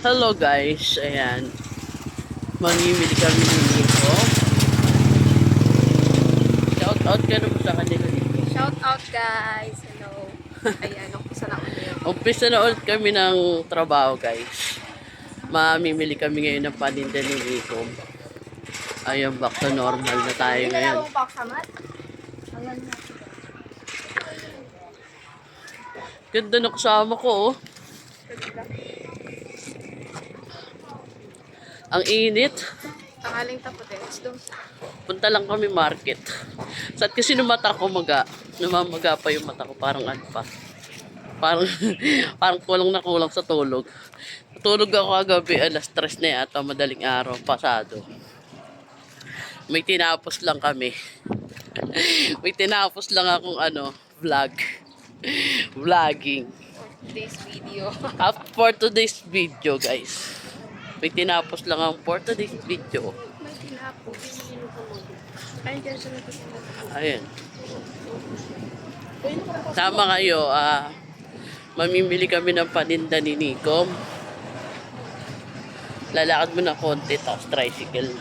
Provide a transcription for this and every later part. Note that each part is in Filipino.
Hello guys, ayan. Mamimili kami dito. Shout out ka naman sa kanila dito. Shout out guys. Hello. Ayan, umpisa na ulit. Umpisa na ulit kami ng trabaho guys. Mamimili kami ngayon ng paninda ni Nico. Ayun, back to normal na tayo ngayon. Ganda na kasama ko oh. Ang init. Tangaling tapos eh. Punta lang kami market. Sat kasi yung mata ko namamaga pa yung mata ko. Parang ano pa. Parang, parang kulang na kulang sa tulog. Tulog ako kagabi, alas 3 na yata, madaling araw, pasado. May tinapos lang kami. May tinapos lang akong vlog. Vlogging. Today's video. For today's video, guys. May tinapos lang ang for today's video. May tinapos. Ay, dyan siya nagtitinapos. Ayan. Sama kayo, mamimili kami ng paninda ni Nico. Lalakad mo na konti, tapos tricycle.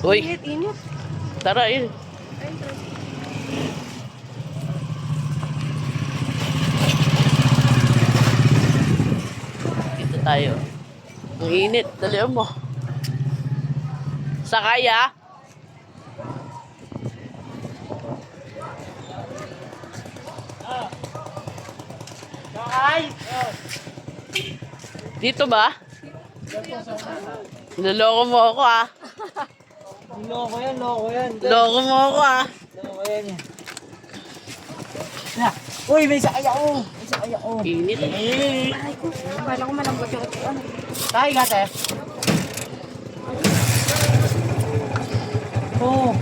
Uy, Init. tara yun. Ay, Dito tayo. Ang init, dalihan mo. Sakay ah. Dito ba? Niloko mo ako ah. Loko yan, loko yan. Loko mo ako ah. Loko yan yan. Na, uy, may sakay ako. May sakay ako. Init. ay ko. Akala ko malambot yung upuan. Sakay ka, te. Oo.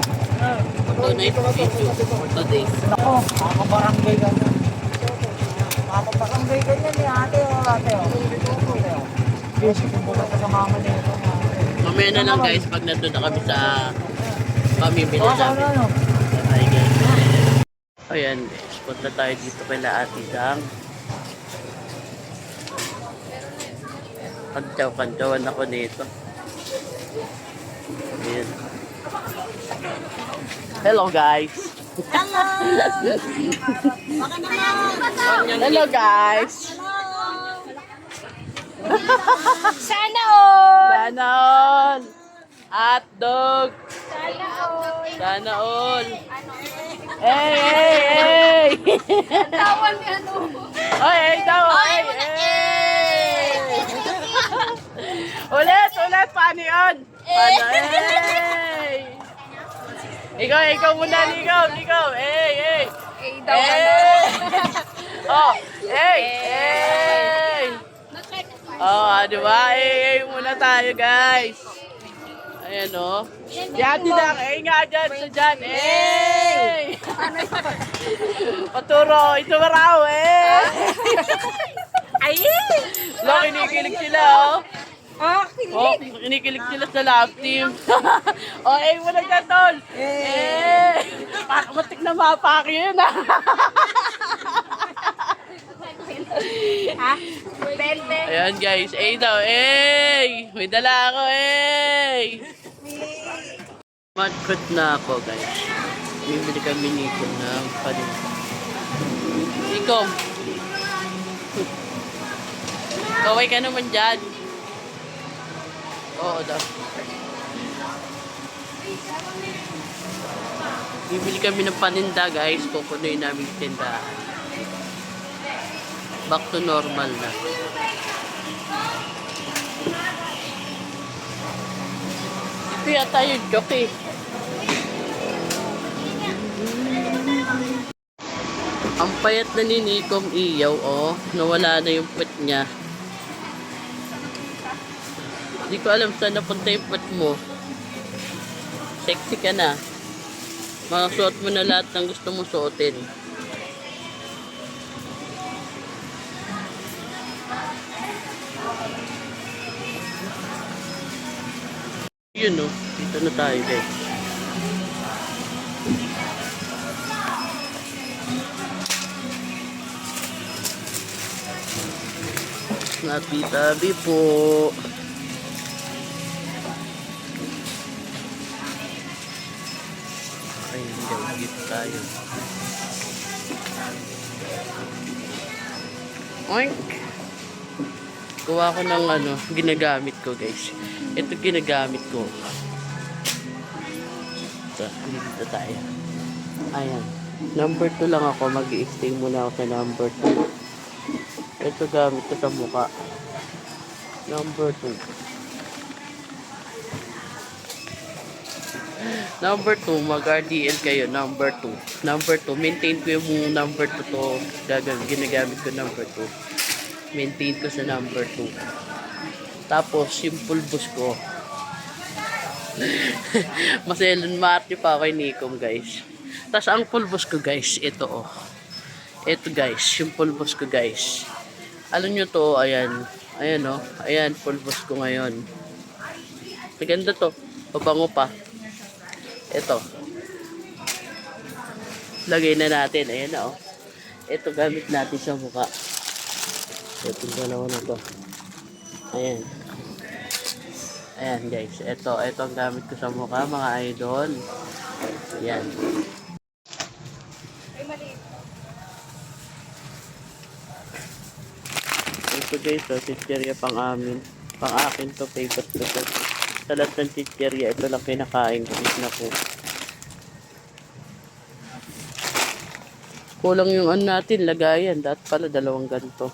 Tonight video for today. Nako, makakabarangay ka na. Makakabarangay ka niyan ni ate o ate o. Yes, kung bukas ka sa mama niya ito. Mamaya na lang guys pag nandun na kami sa pamimili Oo, namin. ano? Ay guys. Ayan guys, punta tayo dito kay Ate Dang. Kantsaw-kantsawan ako nito. Ayan. Hello guys. Hello guys. Sana all! Sana all. Hotdog. Sana all! Sana all. Hey, hey, hey. Tawan ni ano? Oy, hey daw. Hey, hey. Ulit, paano yun? Paano? Hey. Ikaw muna, Ligaw. Hey, hey. Eh, daw ano? Hey. Oh, hey, hey. Oh, di ba? Hey, muna tayo, guys. Ayan, oh. Yan din lang. Eh, nga dyan. Sa dyan. Hey! Paturo. Ito maraw, eh. Ay! Lo, kinikilig sila, oh. Oh, Oh, kinikilig sila sa love team. Oh, eh, muna dyan, tol. Eh! Matik na mapaki yun, ah. ha? Bente. Ayan, guys. Eh, daw. Eh! May dala ako, eh! Market na ako, guys. Bibili kami nito ng paninda. Ikaw. Kaway ka naman dyan. Oo daw. Bibili kami ng paninda, guys. Pupunuin namin yung tindahan. Back to normal na. Ito yata yung joke eh. Ang payat na ni Nikom Iyaw, oh. Nawala na yung puwet niya. Hindi ko alam saan napunta yung puwet mo. Sexy ka na. Makasuot mo na lahat ng gusto mong suotin. Yun, oh. Dito na tayo, guys. Napi-tabi po. Ayun guys, dito tayo. Oink! Kuha ko ng ginagamit ko guys. Ito ginagamit ko. Ito, dito tayo. Ayan. Number 2 lang ako. Mag-i-stay muna ako sa number 2. Ito gamit ko sa mukha. Number 2. Number 2, mag-RDL kayo. Number 2. Number 2, maintain ko yung number 2 to. Ginagamit ko number 2. Maintain ko sa number 2. Tapos, yung pulbos ko. Maselon Marte pa kay Nikom, guys. Tapos, ang pulbos ko, guys, ito, oh. Ito, guys, yung pulbos ko, guys. Alam nyo to, ayan. Ayan, oh. Ayan, pulbos ko ngayon. Maganda to. Pabango pa. Ito. Lagay na natin. Ayan na, oh. Ito, gamit natin sa mukha. Itong dalawa na to. Ayan. Ayan guys. Ito ang gamit ko sa mukha mga idol. Ayan. Ito guys, chichirya pang amin. Pang akin to, favorite ko to. Sa lahat ng chichirya, ito lang kinakain ko. Na po. Kulang yung natin, lagayan. Dapat pala dalawang ganito.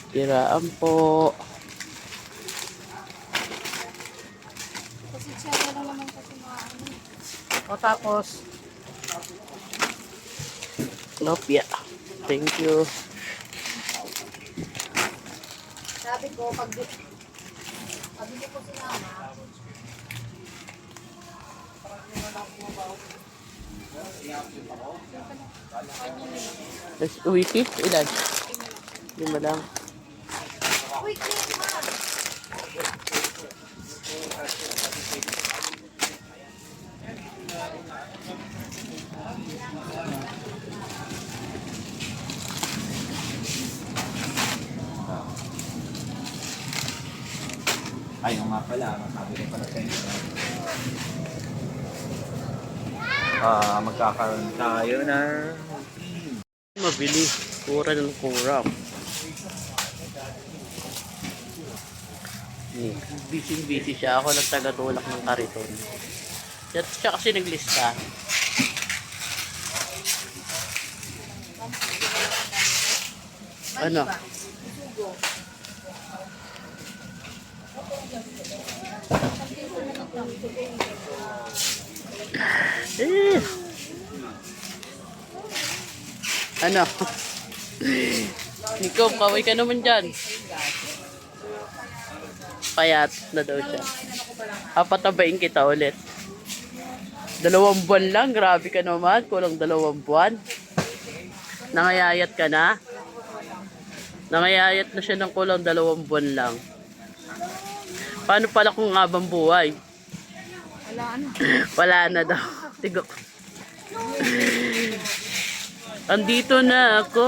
Tiraan po. Kasi siya lang naman kasi mga O tapos, Lopia. Thank you. Sabi ko, pag hindi ko sinama, Wiki? Ilan? 5 lang. uy, cake ma! ayun nga pala, masabi ko pala sa inyo. Magkakaroon tayo na Mabili. Kura ng kura. Busy siya. Ako lang taga-tulak ng kariton. Siya kasi naglista. Ano? Ano? Nikom, kaway ka naman dyan. Payat na daw siya. Papatabain kita ulit. 2 buwan lang. Grabe ka naman. Kulang 2 buwan. Nangayayat ka na? Nangayayat na siya ng kulang 2 buwan lang. Paano pala kung habang buhay? Wala na daw. Tigok. Andito na ako.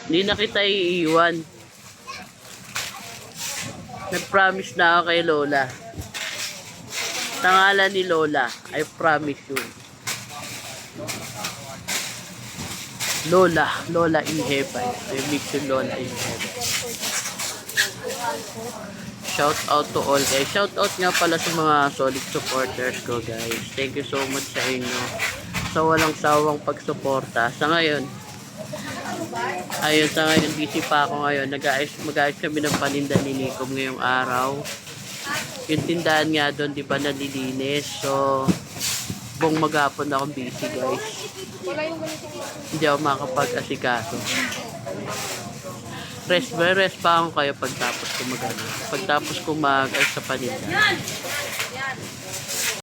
Hindi na kita iiwan. Nag-promise na ako kay Lola. Sa ngalan ni Lola, I promise you. Lola in heaven. I miss you, Lola in heaven. Shout out to all guys. Shout out nga pala sa mga solid supporters ko guys. Thank you so much sa inyo. Sa walang sawang pagsuporta. Sa ngayon, busy pa ako ngayon. Mag-aayos kami ng paninda ni Nikom ngayong araw. Yung tindahan nga doon, di ba, nalilinis. So, buong maghapon akong busy guys. Hindi ako makapag-asikaso. Rest pa ako kayo pagtapos ko pagtapos ko mag-ayos sa paninda.